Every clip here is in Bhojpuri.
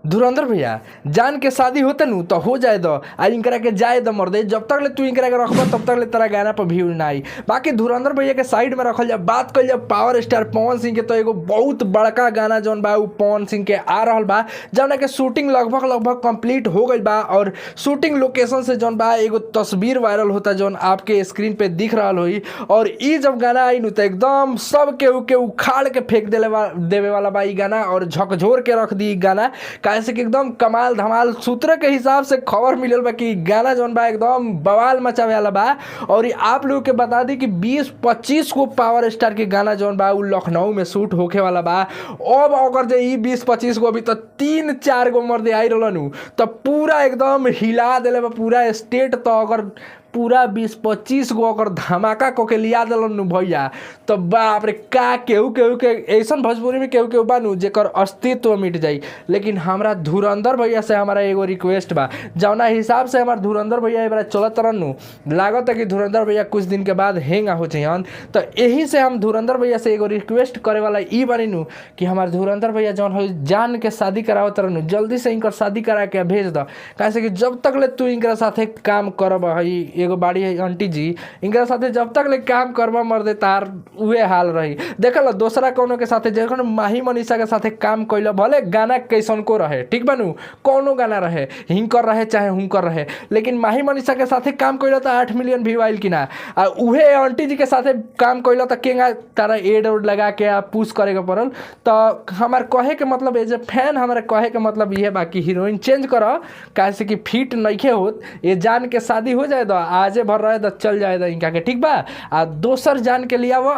धुरंधर भैया जान के शादी होते नु तो हो जाए दो आ इनकरा के जाए दो मर दे जब तक ले तू इनकरा के रखबा तब तक ले तेरा गाना पर व्यू ना आई। बाकी धुरंधर भैया के साइड में रखल जाए बात कर जाए पावर स्टार पवन सिंह के तो एगो बहुत बड़का गाना जौन बा उ पवन सिंह के आ रहल बा जौन के शूटिंग लगभग कंप्लीट हो गई बा और शूटिंग लोकेशन से जौन बा एगो तस्वीर वायरल होता जौन आपके स्क्रीन पे दिख रहा हुई और ई जब गाना आई नु तो एकदम सब के उखाड़ के फेंक देवे वाला बा ई गाना और झकझोर के रख दी गाना कैसे कि एकदम कमाल धमाल सूत्र के हिसाब से खबर मिलल बा कि गाना जौन बा एकदम बवाल मचावे वाला बा। और आप लोग के बता दी कि 20-25 को पावर स्टार के गाना जौन बा उ लखनऊ में शूट होके वाला बा। अब अगर जे ई 20-25 को अभी तो 3-4 गो मर्दे आई रहलन तो पूरा एकदम हिला देले बा पूरा स्टेट। तो अगर पूरा 20-25 गो अगर धमाका को के लिया दिलन भैया तो बाप रे का केहू के ऐसा भोजपुरी में केहू बानू जेकर अस्तित्व मिट जाई। लेकिन हमरा धुरंधर भैया से हमारा एगो रिक्वेस्ट बा जौना हिसाब से हमार धुरंधर भैया एक चलत रहनु लागत है कि धुरंधर भैया कुछ दिन के बाद हैंग हो जाइन। तो यही से हम धुरंधर भैया से एगो रिक्वेस्ट करे वाला ई बनी कि हमार धुरंधर भैया जौन हो जान के शादी करावत रहनु जल्दी से इनकर शादी करा के भेज दो कैसे कि जब तक ले तू इनकर साथे काम करब हई एगो बाड़ी है आंटी जी इनका साथे जब तक ले काम करबा मर दे तार उहे हाल रही। देखल दूसरा कोनो के साथे जखन माही मनीषा के साथे काम कइल भले गाना कैसन को रहे ठीक बानू कोनो गाना रहे हिंकर रहे चाहे हुंकर रहे लेकिन माही मनीषा के साथे काम कइल तो 8 मिलियन व्यू आइल कि ना। आ उहे आंटी जी के साथे काम कइल तो केगा तारा एड लगा के आ पुश करे के पड़ल। तो हमार कहे के मतलब एज ए फैन हमारे कहे के मतलब ये बाकी हीरोइन चेंज कर कैसे कि फिट नइखे होत ये जान के शादी हो जाए तो आजे भर रहे तो चल जाएगा इनका के ठीक बा आ दोसर जान के लिया वो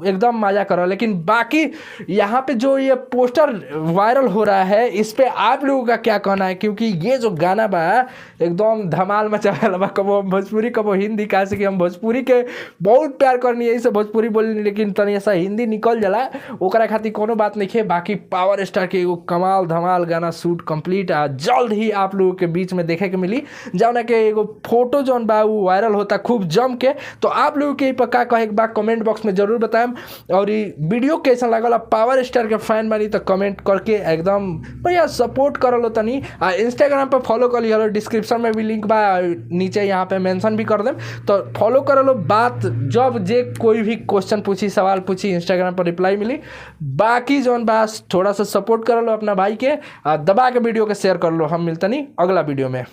एकदम मजा करो। लेकिन बाकी यहाँ पे जो ये पोस्टर वायरल हो रहा है इस पे आप लोगों का क्या कहना है क्योंकि ये जो गाना बा एकदम धमाल मचा वाला बा कबो भोजपुरी कबो हिंदी कैसे कि हम भोजपुरी के बहुत प्यार करनी है इसे भोजपुरी बोलनी लेकिन तनी ऐसा हिंदी निकल जाला ओकरा खातिर कोनो बात नहीं है। बाकी पावर स्टार के एगो कमाल धमाल गाना शूट कंप्लीट आ जल्द ही आप लोगों के बीच में देखे के मिली जौना के एगो फोटो जौन बा वायरल होता खूब जम के। तो आप लोगों के पक्का कहे के बाद कमेंट बॉक्स में जरूर बताएं और ये वीडियो कैसा लगल पावर स्टार के फैन बनी तो कमेंट करके एकदम भैया सपोर्ट करलो तनी। इंस्टाग्राम पे फॉलो कर लियो डिस्क्रिप्शन में भी लिंक बा नीचे यहाँ पे मेंशन भी कर देम तो फॉलो कर लो। बात जब जे कोई भी क्वेश्चन पूछी सवाल पूछी इंस्टाग्राम पर रिप्लाई मिली। बाकी जौन बात थोड़ा सा सपोर्ट कर लो अपना भाई के दबा के वीडियो के शेयर कर लो। हम मिलते नहीं अगला वीडियो में।